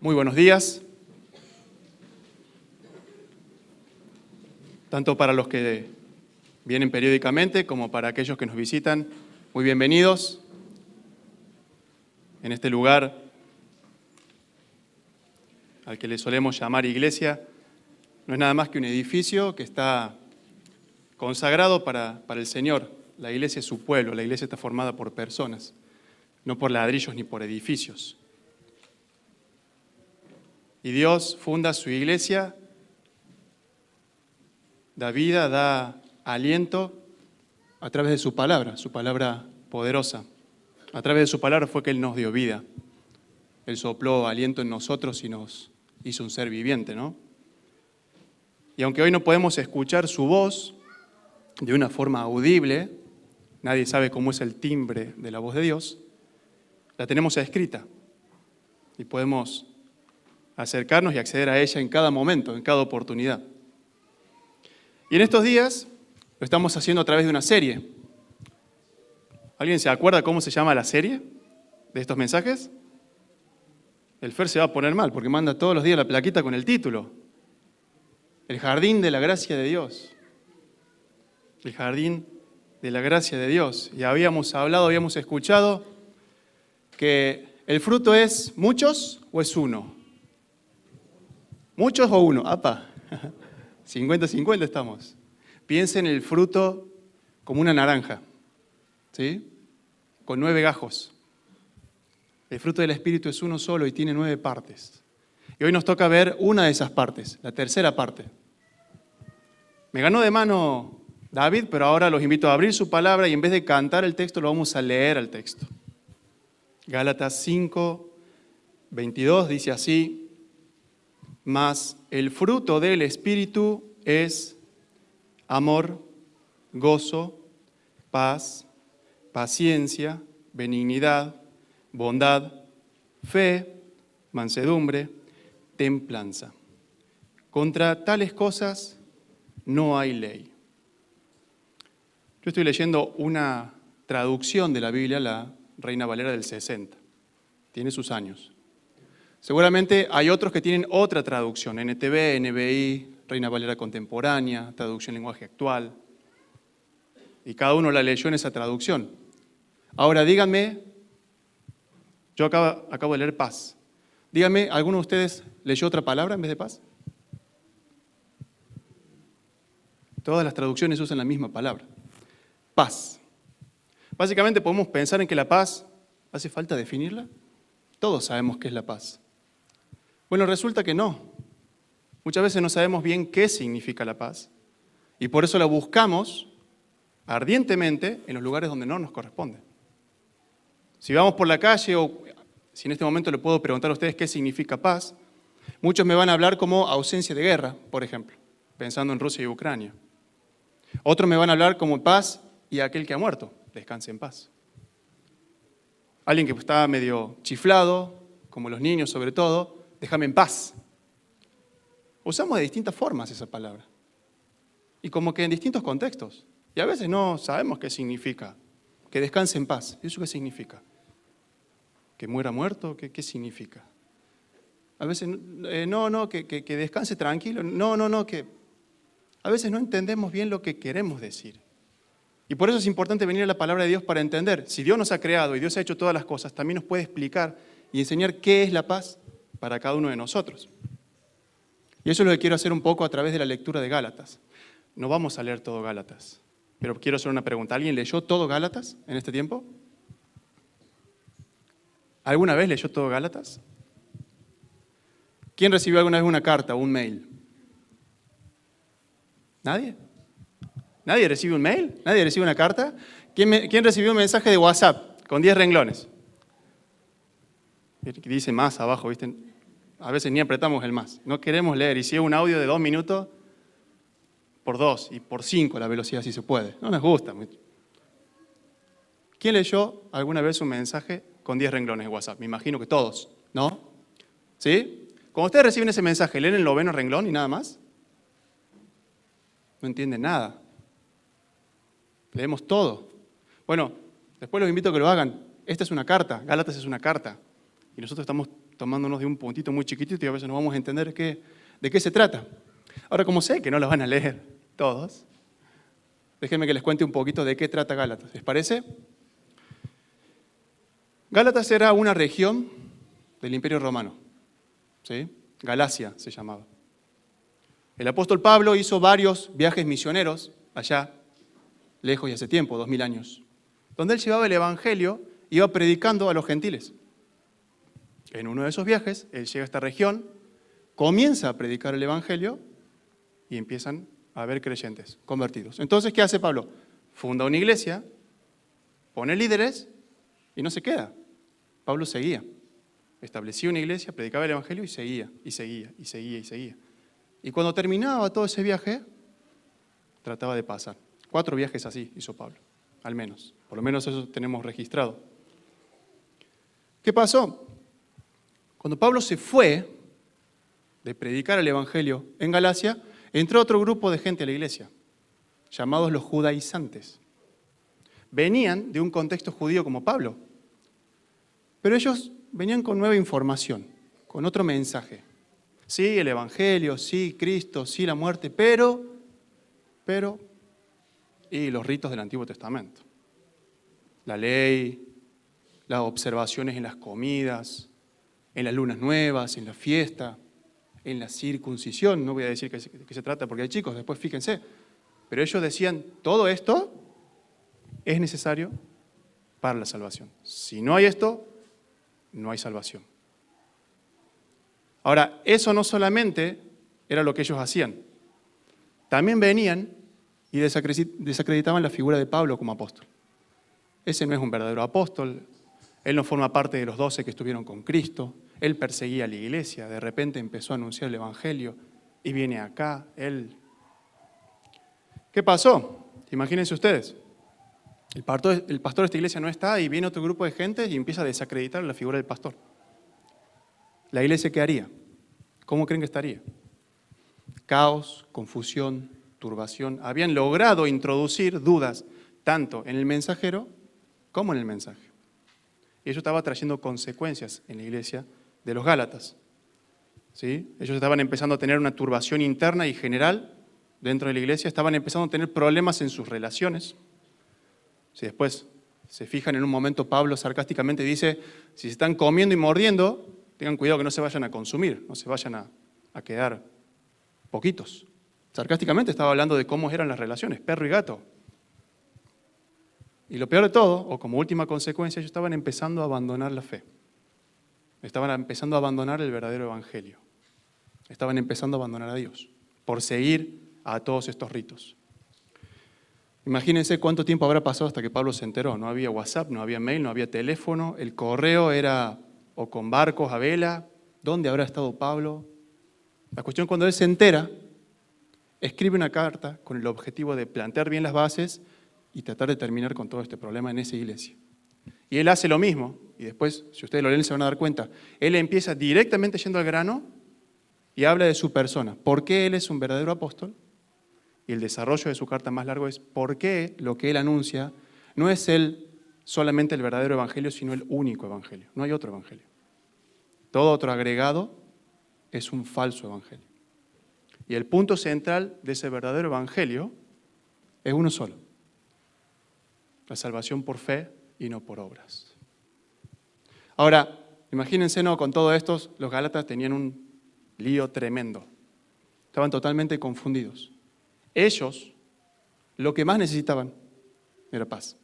Muy buenos días, tanto para los que vienen periódicamente como para aquellos que nos visitan. Muy bienvenidos en este lugar al que le solemos llamar iglesia. No es nada más que un edificio que está consagrado para el Señor. La iglesia es su pueblo, la iglesia está formada por personas, no por ladrillos ni por edificios. Y Dios funda su iglesia, da vida, da aliento a través de su palabra poderosa. A través de su palabra fue que Él nos dio vida. Él sopló aliento en nosotros y nos hizo un ser viviente, ¿no? Y aunque hoy no podemos escuchar su voz de una forma audible, nadie sabe cómo es el timbre de la voz de Dios, la tenemos escrita y podemos acercarnos y acceder a ella en cada momento, en cada oportunidad. Y en estos días lo estamos haciendo a través de una serie. ¿Alguien se acuerda cómo se llama la serie de estos mensajes? El Fer se va a poner mal porque manda todos los días la plaquita con el título. El jardín de la gracia de Dios. El jardín de la gracia de Dios. Y habíamos escuchado que el fruto es muchos o es uno. ¿Muchos o uno? ¡Apa! 50-50 estamos. Piensen en el fruto como una naranja, ¿sí? Con 9 gajos. El fruto del Espíritu es uno solo y tiene 9 partes. Y hoy nos toca ver una de esas partes, la tercera parte. Me ganó de mano David, pero ahora los invito a abrir su palabra y en vez de cantar el texto, lo vamos a leer al texto. Gálatas 5:22 dice así: mas el fruto del Espíritu es amor, gozo, paz, paciencia, benignidad, bondad, fe, mansedumbre, templanza. Contra tales cosas no hay ley. Yo estoy leyendo una traducción de la Biblia, la Reina Valera del 60. Tiene sus años. Seguramente hay otros que tienen otra traducción, NTV, NBI, Reina Valera Contemporánea, traducción lenguaje actual. Y cada uno la leyó en esa traducción. Ahora díganme, yo acabo de leer paz. Díganme, ¿alguno de ustedes leyó otra palabra en vez de paz? Todas las traducciones usan la misma palabra. Paz. Básicamente podemos pensar en que la paz, ¿hace falta definirla? Todos sabemos qué es la paz. Bueno, resulta que no. Muchas veces no sabemos bien qué significa la paz y por eso la buscamos ardientemente en los lugares donde no nos corresponde. Si vamos por la calle o si en este momento le puedo preguntar a ustedes qué significa paz, muchos me van a hablar como ausencia de guerra, por ejemplo, pensando en Rusia y Ucrania. Otros me van a hablar como paz y aquel que ha muerto, descanse en paz. Alguien que está medio chiflado, como los niños sobre todo, déjame en paz. Usamos de distintas formas esa palabra. Y como que en distintos contextos. Y a veces no sabemos qué significa. Que descanse en paz. ¿Eso qué significa? ¿Que muera muerto? ¿Qué significa? A veces, que descanse tranquilo. No, que a veces no entendemos bien lo que queremos decir. Y por eso es importante venir a la palabra de Dios para entender. Si Dios nos ha creado y Dios ha hecho todas las cosas, también nos puede explicar y enseñar qué es la paz para cada uno de nosotros. Y eso es lo que quiero hacer un poco a través de la lectura de Gálatas. No vamos a leer todo Gálatas, pero quiero hacer una pregunta. ¿Alguien leyó todo Gálatas en este tiempo? ¿Alguna vez leyó todo Gálatas? ¿Quién recibió alguna vez una carta o un mail? ¿Nadie? ¿Nadie recibe un mail? ¿Nadie recibe una carta? ¿Quién recibió un mensaje de WhatsApp con 10 renglones? Que dice más abajo, ¿viste? A veces ni apretamos el más. No queremos leer. Y si es un audio de 2 minutos, por 2 y por 5 la velocidad si se puede. No nos gusta. ¿Quién leyó alguna vez un mensaje con 10 renglones de WhatsApp? Me imagino que todos, ¿no? ¿Sí? Cuando ustedes reciben ese mensaje, ¿leen el 9º renglón y nada más? No entienden nada. Leemos todo. Bueno, después los invito a que lo hagan. Esta es una carta, Gálatas es una carta. Y nosotros estamos tomándonos de un puntito muy chiquitito y a veces no vamos a entender de qué se trata. Ahora, como sé que no lo van a leer todos, déjenme que les cuente un poquito de qué trata Gálatas. ¿Les parece? Gálatas era una región del Imperio Romano, ¿sí? Galacia se llamaba. El apóstol Pablo hizo varios viajes misioneros allá, lejos y hace tiempo, 2000 años, donde él llevaba el evangelio y iba predicando a los gentiles. En uno de esos viajes, él llega a esta región, comienza a predicar el evangelio y empiezan a haber creyentes, convertidos. Entonces, ¿qué hace Pablo? Funda una iglesia, pone líderes y no se queda. Pablo seguía. Establecía una iglesia, predicaba el evangelio y seguía, y seguía, y seguía, y seguía. Y cuando terminaba todo ese viaje, trataba de pasar. 4 viajes así hizo Pablo, al menos. Por lo menos eso tenemos registrado. ¿Qué pasó? Cuando Pablo se fue de predicar el evangelio en Galacia, entró otro grupo de gente a la iglesia, llamados los judaizantes. Venían de un contexto judío como Pablo, pero ellos venían con nueva información, con otro mensaje. Sí, el evangelio, sí, Cristo, sí, la muerte, pero, y los ritos del Antiguo Testamento. La ley, las observaciones en las comidas, en las lunas nuevas, en la fiesta, en la circuncisión. No voy a decir que se trata porque hay chicos, después fíjense. Pero ellos decían, todo esto es necesario para la salvación. Si no hay esto, no hay salvación. Ahora, eso no solamente era lo que ellos hacían. También venían y desacreditaban la figura de Pablo como apóstol. Ese no es un verdadero apóstol. Él no forma parte de los 12 que estuvieron con Cristo. Él perseguía a la iglesia. De repente empezó a anunciar el evangelio y viene acá. ¿Qué pasó? Imagínense ustedes. El pastor de esta iglesia no está y viene otro grupo de gente y empieza a desacreditar la figura del pastor. ¿La iglesia qué haría? ¿Cómo creen que estaría? Caos, confusión, turbación. Habían logrado introducir dudas tanto en el mensajero como en el mensaje. Y eso estaba trayendo consecuencias en la iglesia de los Gálatas. ¿Sí? Ellos estaban empezando a tener una turbación interna y general dentro de la iglesia, estaban empezando a tener problemas en sus relaciones. Si después se fijan en un momento, Pablo sarcásticamente dice, si se están comiendo y mordiendo, tengan cuidado que no se vayan a consumir, no se vayan a quedar poquitos. Sarcásticamente estaba hablando de cómo eran las relaciones, perro y gato. Y lo peor de todo, o como última consecuencia, ellos estaban empezando a abandonar la fe. Estaban empezando a abandonar el verdadero evangelio. Estaban empezando a abandonar a Dios por seguir a todos estos ritos. Imagínense cuánto tiempo habrá pasado hasta que Pablo se enteró. No había WhatsApp, no había mail, no había teléfono. El correo era o con barcos a vela. ¿Dónde habrá estado Pablo? La cuestión, cuando él se entera, escribe una carta con el objetivo de plantear bien las bases y tratar de terminar con todo este problema en esa iglesia. Y él hace lo mismo, y después, si ustedes lo leen, se van a dar cuenta. Él empieza directamente yendo al grano y habla de su persona. ¿Por qué él es un verdadero apóstol? Y el desarrollo de su carta más largo es por qué lo que él anuncia no es solamente el verdadero evangelio, sino el único evangelio. No hay otro evangelio. Todo otro agregado es un falso evangelio. Y el punto central de ese verdadero evangelio es uno solo. La salvación por fe y no por obras. Ahora, imagínense, ¿no? Con todo esto, los gálatas tenían un lío tremendo. Estaban totalmente confundidos. Ellos, lo que más necesitaban era paz.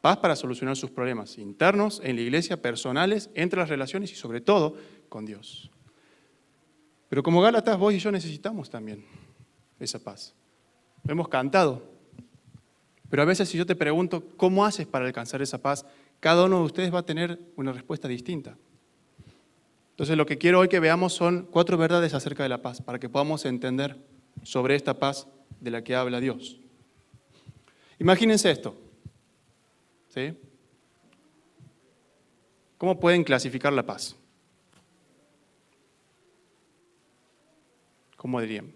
Paz para solucionar sus problemas internos, en la iglesia, personales, entre las relaciones y sobre todo con Dios. Pero como gálatas, vos y yo necesitamos también esa paz. Lo hemos cantado. Pero a veces si yo te pregunto, ¿cómo haces para alcanzar esa paz? Cada uno de ustedes va a tener una respuesta distinta. Entonces lo que quiero hoy que veamos son 4 verdades acerca de la paz, para que podamos entender sobre esta paz de la que habla Dios. Imagínense esto. ¿Sí? ¿Cómo pueden clasificar la paz? ¿Cómo dirían?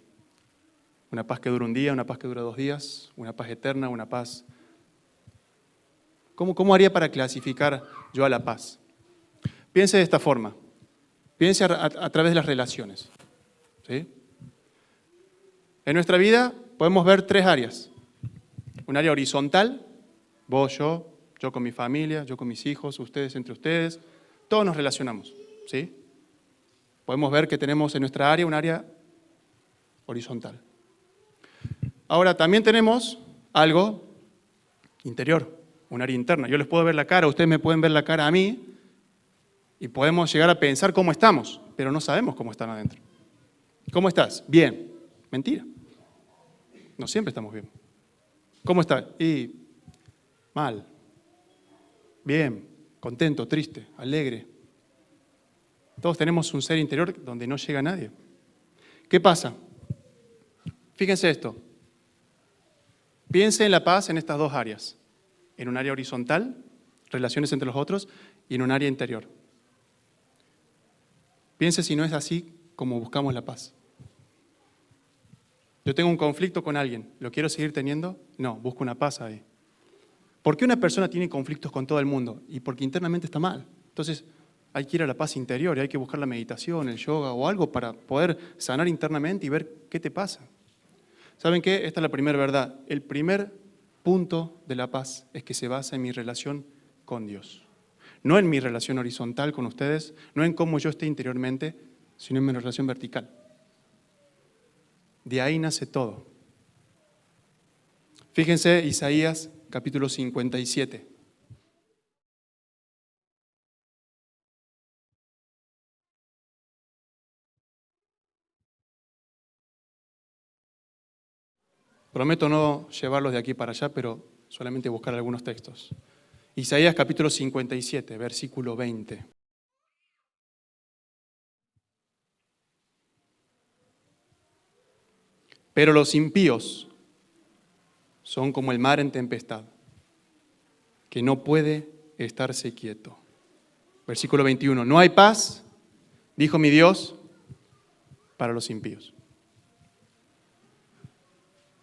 Una paz que dura un día, una paz que dura 2 días, una paz eterna, una paz... ¿Cómo haría para clasificar yo a la paz? Piense de esta forma. Piense a través de las relaciones. ¿Sí? En nuestra vida podemos ver 3 áreas. Un área horizontal, vos, yo con mi familia, yo con mis hijos, ustedes entre ustedes. Todos nos relacionamos. ¿Sí? Podemos ver que tenemos en nuestra área un área horizontal. Ahora, también tenemos algo interior, un área interna. Yo les puedo ver la cara, ustedes me pueden ver la cara a mí y podemos llegar a pensar cómo estamos, pero no sabemos cómo están adentro. ¿Cómo estás? Bien. Mentira. No siempre estamos bien. ¿Cómo estás? Y mal. Bien. Contento, triste, alegre. Todos tenemos un ser interior donde no llega nadie. ¿Qué pasa? Fíjense esto. Piense en la paz en estas 2 áreas. En un área horizontal, relaciones entre los otros, y en un área interior. Piense si no es así como buscamos la paz. Yo tengo un conflicto con alguien, ¿lo quiero seguir teniendo? No, busco una paz ahí. ¿Por qué una persona tiene conflictos con todo el mundo? Y porque internamente está mal. Entonces, hay que ir a la paz interior y hay que buscar la meditación, el yoga o algo para poder sanar internamente y ver qué te pasa. ¿Saben qué? Esta es la primera verdad. El primer punto de la paz es que se basa en mi relación con Dios. No en mi relación horizontal con ustedes, no en cómo yo esté interiormente, sino en mi relación vertical. De ahí nace todo. Fíjense Isaías capítulo 57. Prometo no llevarlos de aquí para allá, pero solamente buscar algunos textos. Isaías capítulo 57, versículo 20. Pero los impíos son como el mar en tempestad, que no puede estarse quieto. Versículo 21. No hay paz, dijo mi Dios, para los impíos.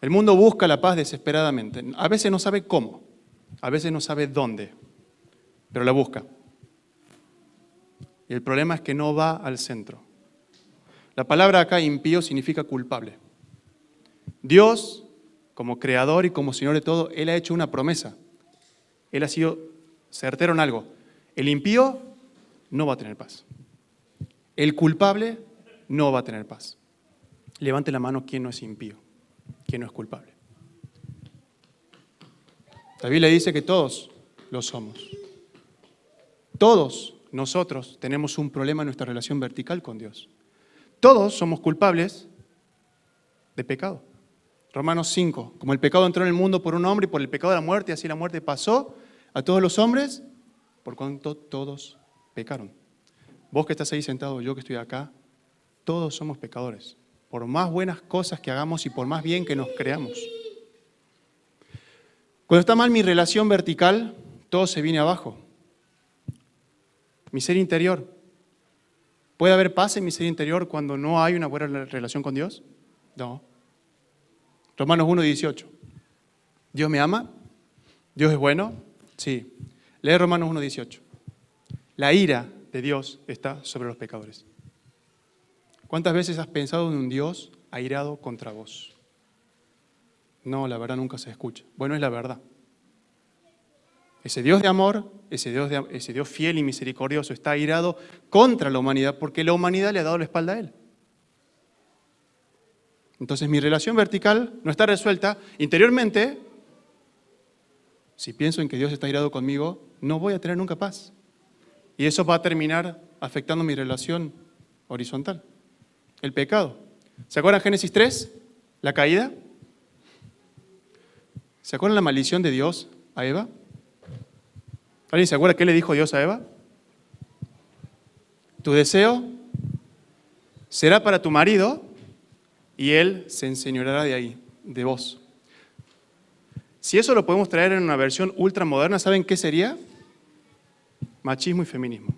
El mundo busca la paz desesperadamente. A veces no sabe cómo, a veces no sabe dónde, pero la busca. Y el problema es que no va al centro. La palabra acá impío significa culpable. Dios, como creador y como Señor de todo, Él ha hecho una promesa. Él ha sido certero en algo. El impío no va a tener paz. El culpable no va a tener paz. Levante la mano quien no es impío, quien no es culpable. La Biblia dice que todos lo somos. Todos nosotros tenemos un problema en nuestra relación vertical con Dios. Todos somos culpables de pecado. Romanos 5, como el pecado entró en el mundo por un hombre y por el pecado de la muerte, así la muerte pasó a todos los hombres, por cuanto todos pecaron. Vos que estás ahí sentado, yo que estoy acá, todos somos pecadores. Por más buenas cosas que hagamos y por más bien que nos creamos. Cuando está mal mi relación vertical, todo se viene abajo. Mi ser interior. ¿Puede haber paz en mi ser interior cuando no hay una buena relación con Dios? No. Romanos 1:18. ¿Dios me ama? ¿Dios es bueno? Sí. Lee Romanos 1:18. La ira de Dios está sobre los pecadores. ¿Cuántas veces has pensado en un Dios airado contra vos? No, la verdad nunca se escucha. Bueno, es la verdad. Ese Dios de amor, ese Dios fiel y misericordioso está airado contra la humanidad porque la humanidad le ha dado la espalda a Él. Entonces mi relación vertical no está resuelta. Interiormente, si pienso en que Dios está airado conmigo, no voy a tener nunca paz. Y eso va a terminar afectando mi relación horizontal. El pecado. ¿Se acuerdan Génesis 3? La caída. ¿Se acuerdan la maldición de Dios a Eva? ¿Alguien se acuerda qué le dijo Dios a Eva? Tu deseo será para tu marido y él se enseñoreará de ahí, de vos. Si eso lo podemos traer en una versión ultramoderna, ¿saben qué sería? Machismo y feminismo.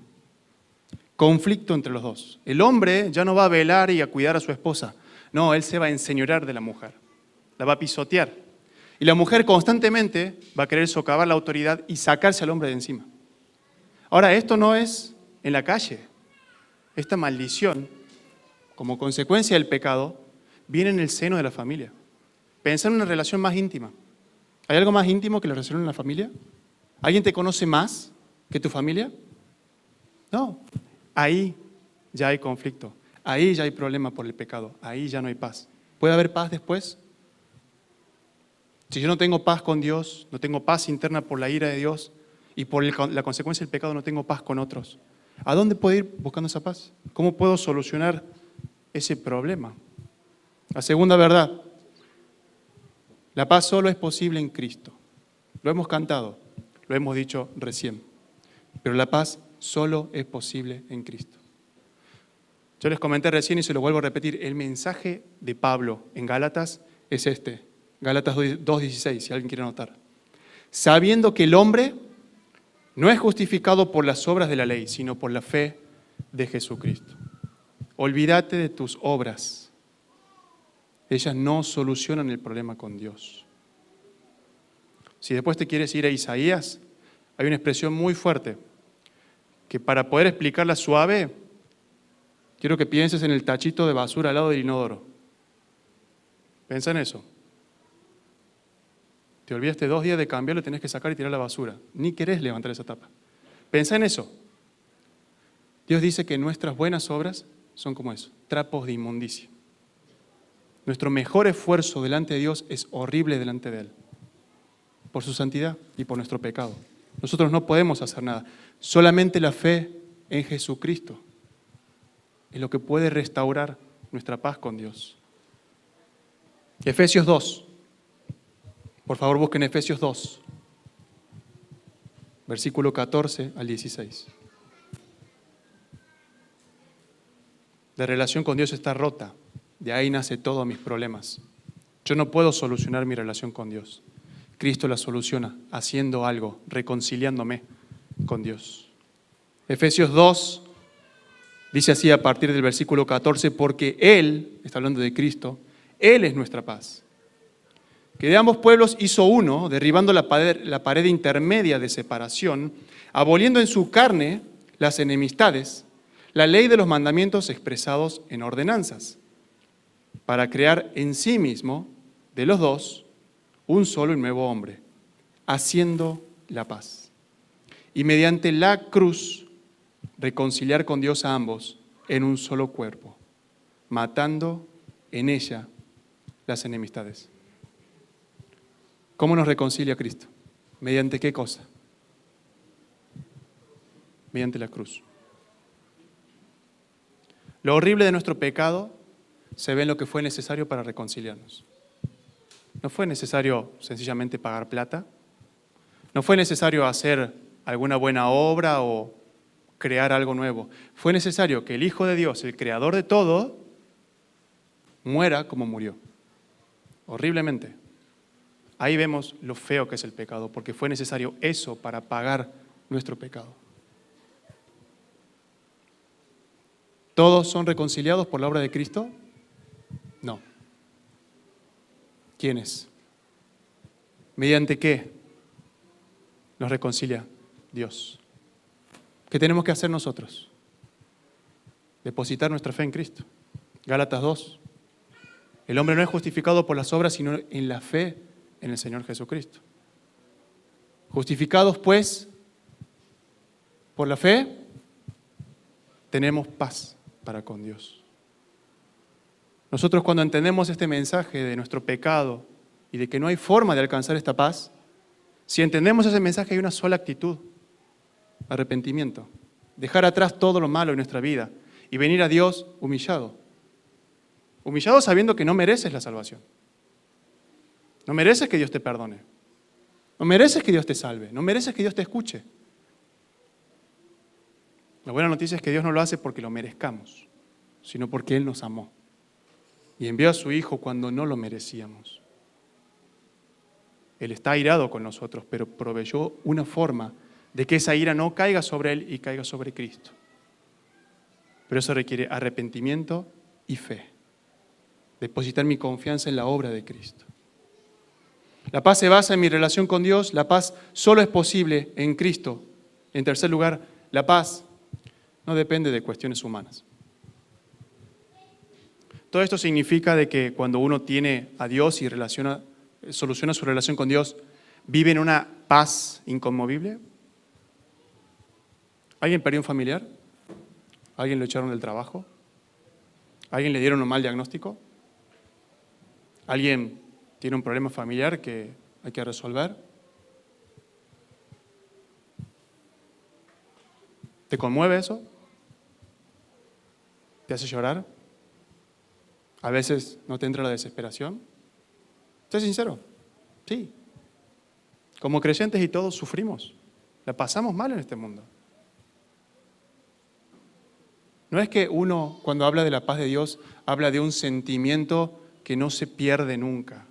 Conflicto entre los dos. El hombre ya no va a velar y a cuidar a su esposa. No, él se va a enseñorear de la mujer. La va a pisotear. Y la mujer constantemente va a querer socavar la autoridad y sacarse al hombre de encima. Ahora, esto no es en la calle. Esta maldición, como consecuencia del pecado, viene en el seno de la familia. Pensá en una relación más íntima. ¿Hay algo más íntimo que la relación en la familia? ¿Alguien te conoce más que tu familia? No. Ahí ya hay conflicto. Ahí ya hay problema por el pecado. Ahí ya no hay paz. ¿Puede haber paz después? Si yo no tengo paz con Dios, no tengo paz interna por la ira de Dios y por la consecuencia del pecado no tengo paz con otros, ¿a dónde puedo ir buscando esa paz? ¿Cómo puedo solucionar ese problema? La segunda verdad, la paz solo es posible en Cristo. Lo hemos cantado, lo hemos dicho recién, pero la paz solo es posible en Cristo. Yo les comenté recién y se lo vuelvo a repetir, el mensaje de Pablo en Gálatas es este, Gálatas 2:16, si alguien quiere anotar. Sabiendo que el hombre no es justificado por las obras de la ley, sino por la fe de Jesucristo. Olvídate de tus obras. Ellas no solucionan el problema con Dios. Si después te quieres ir a Isaías, hay una expresión muy fuerte que para poder explicarla suave, quiero que pienses en el tachito de basura al lado del inodoro. Piensa en eso. Te olvidaste 2 días de cambiarlo, tenés que sacar y tirar la basura. Ni querés levantar esa tapa. Pensá en eso. Dios dice que nuestras buenas obras son como eso, trapos de inmundicia. Nuestro mejor esfuerzo delante de Dios es horrible delante de Él, por su santidad y por nuestro pecado. Nosotros no podemos hacer nada. Solamente la fe en Jesucristo es lo que puede restaurar nuestra paz con Dios. Efesios 2. Por favor, busquen Efesios 2, versículo 14 al 16. La relación con Dios está rota. De ahí nace todos mis problemas. Yo no puedo solucionar mi relación con Dios. Cristo la soluciona haciendo algo, reconciliándome con Dios. Efesios 2 dice así a partir del versículo 14, porque Él, está hablando de Cristo, Él es nuestra paz, que de ambos pueblos hizo uno, derribando la pared intermedia de separación, aboliendo en su carne las enemistades, la ley de los mandamientos expresados en ordenanzas, para crear en sí mismo, de los dos, un solo y nuevo hombre, haciendo la paz. Y mediante la cruz, reconciliar con Dios a ambos en un solo cuerpo, matando en ella las enemistades. ¿Cómo nos reconcilia Cristo? ¿Mediante qué cosa? Mediante la cruz. Lo horrible de nuestro pecado se ve en lo que fue necesario para reconciliarnos. No fue necesario sencillamente pagar plata, no fue necesario hacer alguna buena obra o crear algo nuevo. Fue necesario que el Hijo de Dios, el Creador de todo, muera como murió, horriblemente. Ahí vemos lo feo que es el pecado, porque fue necesario eso para pagar nuestro pecado. ¿Todos son reconciliados por la obra de Cristo? No. ¿Quiénes? ¿Mediante qué nos reconcilia Dios? ¿Qué tenemos que hacer nosotros? Depositar nuestra fe en Cristo. Gálatas 2. El hombre no es justificado por las obras, sino en la fe en el Señor Jesucristo. Justificados, pues, por la fe, tenemos paz para con Dios. Nosotros cuando entendemos este mensaje de nuestro pecado y de que no hay forma de alcanzar esta paz, si entendemos ese mensaje hay una sola actitud: arrepentimiento. Dejar atrás todo lo malo en nuestra vida y venir a Dios humillado. Humillado sabiendo que no mereces la salvación. No mereces que Dios te perdone. No mereces que Dios te salve. No mereces que Dios te escuche. La buena noticia es que Dios no lo hace porque lo merezcamos, sino porque Él nos amó y envió a su Hijo cuando no lo merecíamos. Él está airado con nosotros, pero proveyó una forma de que esa ira no caiga sobre Él y caiga sobre Cristo. Pero eso requiere arrepentimiento y fe. Depositar mi confianza en la obra de Cristo. La paz se basa en mi relación con Dios. La paz solo es posible en Cristo. En tercer lugar, la paz no depende de cuestiones humanas. Todo esto significa de que cuando uno tiene a Dios y soluciona su relación con Dios, vive en una paz inconmovible. ¿Alguien perdió un familiar? ¿Alguien lo echaron del trabajo? ¿Alguien le dieron un mal diagnóstico? ¿Alguien tiene un problema familiar que hay que resolver? ¿Te conmueve eso? ¿Te hace llorar? ¿A veces no te entra la desesperación? Sé sincero, sí. Como creyentes y todos sufrimos. La pasamos mal en este mundo. No es que uno, cuando habla de la paz de Dios, habla de un sentimiento que no se pierde nunca.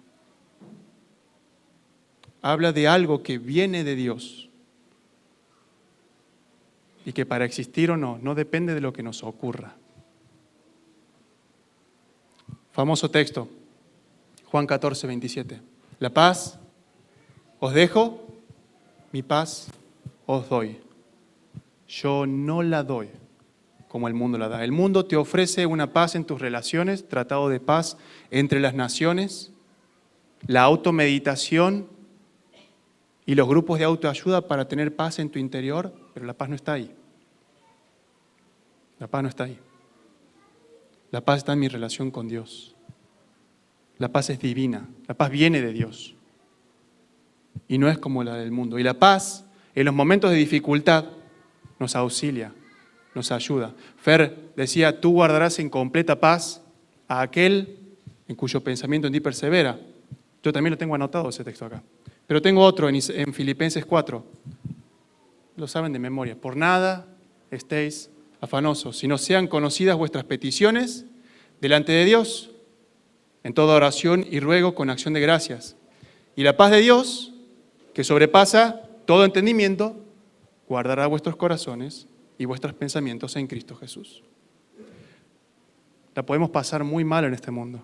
Habla de algo que viene de Dios y que para existir o no depende de lo que nos ocurra. Famoso texto, Juan 14, 27. La paz os dejo, mi paz os doy. Yo no la doy como el mundo la da. El mundo te ofrece una paz en tus relaciones, tratado de paz entre las naciones, la automeditación y los grupos de autoayuda para tener paz en tu interior, pero la paz no está ahí. La paz no está ahí. La paz está en mi relación con Dios. La paz es divina. La paz viene de Dios. Y no es como la del mundo. Y la paz, en los momentos de dificultad, nos auxilia, nos ayuda. Fer decía, tú guardarás en completa paz a aquel en cuyo pensamiento en ti persevera. Yo también lo tengo anotado ese texto acá. Pero tengo otro en Filipenses 4. Lo saben de memoria. Por nada estéis afanosos, sino sean conocidas vuestras peticiones delante de Dios, en toda oración y ruego con acción de gracias. Y la paz de Dios, que sobrepasa todo entendimiento, guardará vuestros corazones y vuestros pensamientos en Cristo Jesús. La podemos pasar muy mal en este mundo.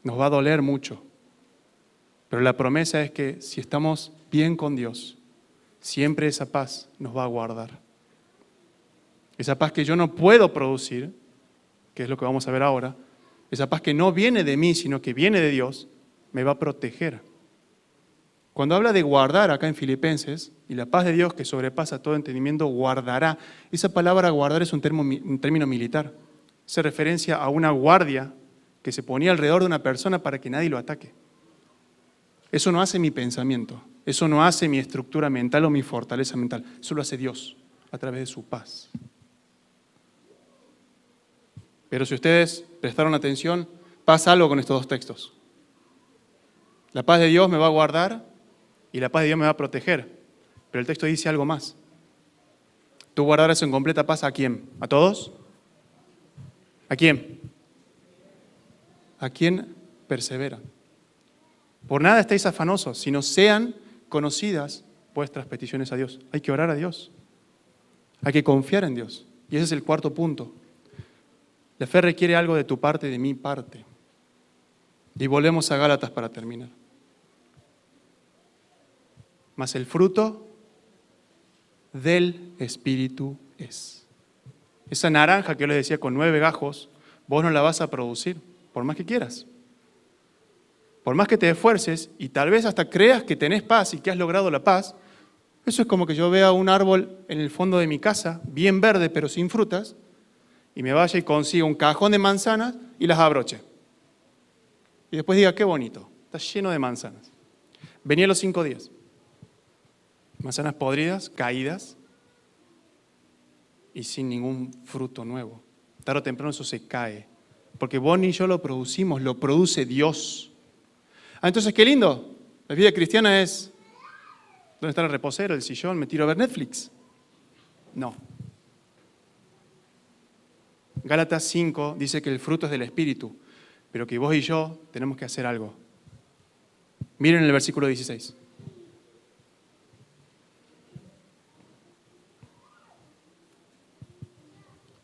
Nos va a doler mucho. Pero la promesa es que si estamos bien con Dios, siempre esa paz nos va a guardar. Esa paz que yo no puedo producir, que es lo que vamos a ver ahora, esa paz que no viene de mí, sino que viene de Dios, me va a proteger. Cuando habla de guardar acá en Filipenses, y la paz de Dios que sobrepasa todo entendimiento, guardará. Esa palabra guardar es un término militar. Hace referencia a una guardia que se ponía alrededor de una persona para que nadie lo ataque. Eso no hace mi pensamiento, eso no hace mi estructura mental o mi fortaleza mental, eso lo hace Dios a través de su paz. Pero si ustedes prestaron atención, pasa algo con estos dos textos. La paz de Dios me va a guardar y la paz de Dios me va a proteger. Pero el texto dice algo más. ¿Tú guardarás en completa paz a quién? ¿A todos? ¿A quién? ¿A quién persevera? Por nada estéis afanosos, sino sean conocidas vuestras peticiones a Dios. Hay que orar a Dios. Hay que confiar en Dios. Y ese es el cuarto punto. La fe requiere algo de tu parte y de mi parte. Y volvemos a Gálatas para terminar. Mas el fruto del Espíritu es. Esa naranja que yo les decía con 9 gajos, vos no la vas a producir, por más que quieras. Por más que te esfuerces y tal vez hasta creas que tenés paz y que has logrado la paz, eso es como que yo vea un árbol en el fondo de mi casa, bien verde pero sin frutas, y me vaya y consiga un cajón de manzanas y las abroche. Y después diga, qué bonito, está lleno de manzanas. Venía los 5 días. Manzanas podridas, caídas y sin ningún fruto nuevo. Tarde o temprano eso se cae, porque vos ni yo lo producimos, lo produce Dios. Entonces, qué lindo. La vida cristiana es, ¿dónde está el reposero, el sillón? ¿Me tiro a ver Netflix? No. Gálatas 5 dice que el fruto es del Espíritu, pero que vos y yo tenemos que hacer algo. Miren el versículo 16.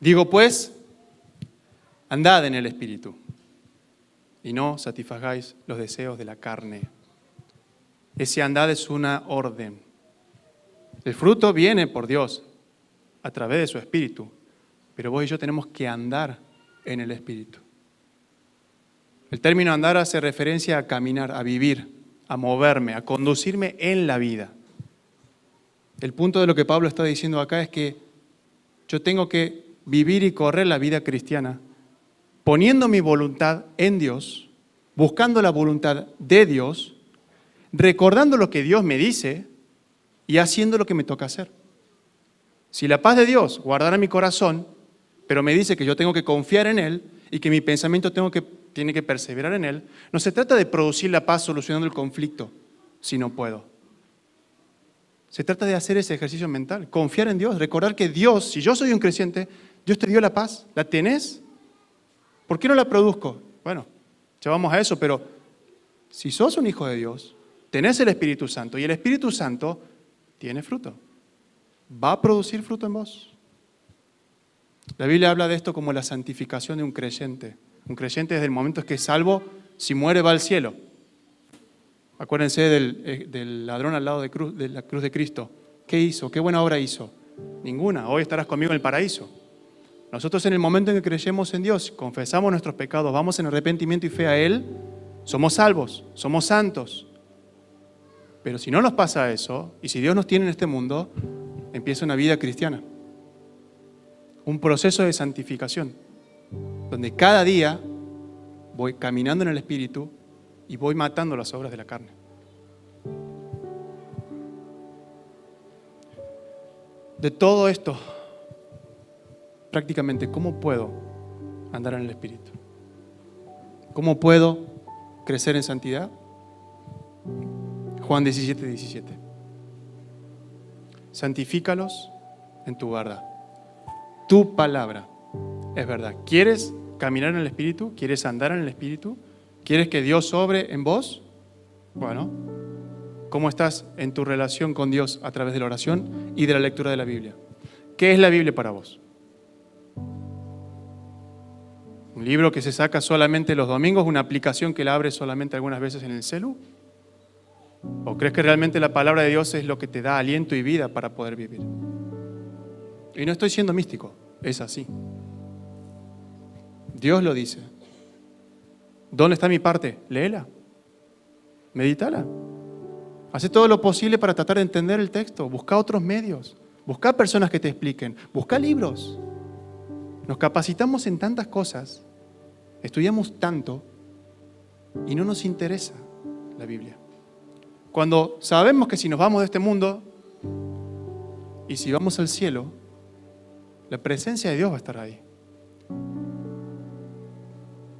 Digo pues, andad en el Espíritu y no satisfagáis los deseos de la carne. Ese andad es una orden. El fruto viene por Dios. a través de su Espíritu, pero vos y yo tenemos que andar en el Espíritu. El término andar hace referencia a caminar, a vivir, a moverme, a conducirme en la vida. El punto de lo que Pablo está diciendo acá es que yo tengo que vivir y correr la vida cristiana poniendo mi voluntad en Dios, buscando la voluntad de Dios, recordando lo que Dios me dice y haciendo lo que me toca hacer. Si la paz de Dios guardara mi corazón, pero me dice que yo tengo que confiar en Él y que mi pensamiento tiene que perseverar en Él, no se trata de producir la paz solucionando el conflicto, si no puedo. Se trata de hacer ese ejercicio mental, confiar en Dios, recordar que Dios, si yo soy un creyente, Dios te dio la paz, ¿la tenés? ¿Por qué no la produzco? Bueno, ya vamos a eso, pero si sos un hijo de Dios, tenés el Espíritu Santo y el Espíritu Santo tiene fruto. Va a producir fruto en vos. La Biblia habla de esto como la santificación de un creyente. Un creyente desde el momento en que es salvo, si muere va al cielo. Acuérdense del ladrón al lado de la cruz de Cristo. ¿Qué hizo? ¿Qué buena obra hizo? Ninguna. Hoy estarás conmigo en el paraíso. Nosotros en el momento en que creemos en Dios, confesamos nuestros pecados, vamos en arrepentimiento y fe a Él, somos salvos, somos santos. Pero si no nos pasa eso, y si Dios nos tiene en este mundo, empieza una vida cristiana. Un proceso de santificación, donde cada día voy caminando en el Espíritu y voy matando las obras de la carne. De todo esto, prácticamente, ¿cómo puedo andar en el Espíritu? ¿Cómo puedo crecer en santidad? Juan 17, 17. Santifícalos en tu verdad. Tu palabra es verdad. ¿Quieres caminar en el Espíritu? ¿Quieres andar en el Espíritu? ¿Quieres que Dios obre en vos? Bueno, ¿cómo estás en tu relación con Dios a través de la oración y de la lectura de la Biblia? ¿Qué es la Biblia para vos? ¿Un libro que se saca solamente los domingos? ¿Una aplicación que la abres solamente algunas veces en el celu? ¿O crees que realmente la palabra de Dios es lo que te da aliento y vida para poder vivir? Y no estoy siendo místico, es así. Dios lo dice. ¿Dónde está mi parte? Léela, medítala. Haz todo lo posible para tratar de entender el texto. Busca otros medios, busca personas que te expliquen, busca libros. Nos capacitamos en tantas cosas, estudiamos tanto y no nos interesa la Biblia. Cuando sabemos que si nos vamos de este mundo y si vamos al cielo, la presencia de Dios va a estar ahí.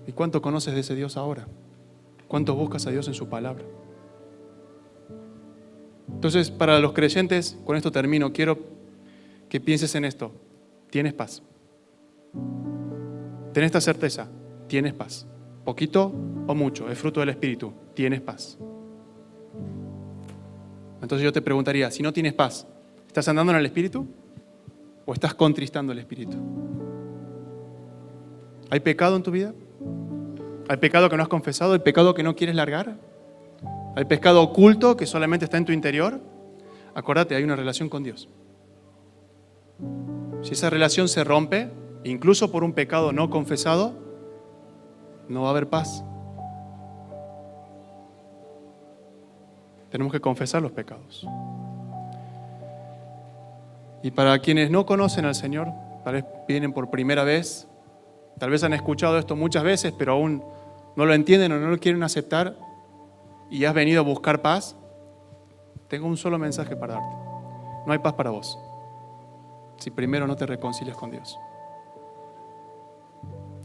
¿Y cuánto conoces de ese Dios ahora? ¿Cuánto buscas a Dios en su palabra? Entonces, para los creyentes, con esto termino, quiero que pienses en esto. ¿Tienes paz? Ten esta certeza, tienes paz. Poquito o mucho, es fruto del Espíritu, tienes paz. Entonces yo te preguntaría, si no tienes paz, ¿estás andando en el Espíritu o estás contristando el Espíritu? ¿Hay pecado en tu vida? ¿Hay pecado que no has confesado? ¿Hay pecado que no quieres largar? ¿Hay pecado oculto que solamente está en tu interior? Acuérdate, hay una relación con Dios. Si esa relación se rompe, incluso por un pecado no confesado, no va a haber paz. Tenemos que confesar los pecados. Y para quienes no conocen al Señor, tal vez vienen por primera vez, tal vez han escuchado esto muchas veces, pero aún no lo entienden o no lo quieren aceptar y has venido a buscar paz, tengo un solo mensaje para darte. No hay paz para vos si primero no te reconcilias con Dios.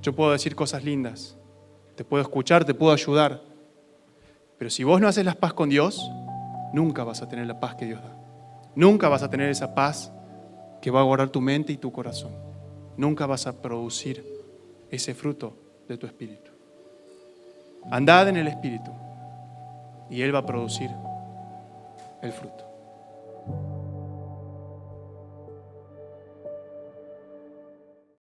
Yo puedo decir cosas lindas, te puedo escuchar, te puedo ayudar, pero si vos no haces la paz con Dios, nunca vas a tener la paz que Dios da. Nunca vas a tener esa paz que va a guardar tu mente y tu corazón. Nunca vas a producir ese fruto de tu espíritu. Andad en el Espíritu y Él va a producir el fruto.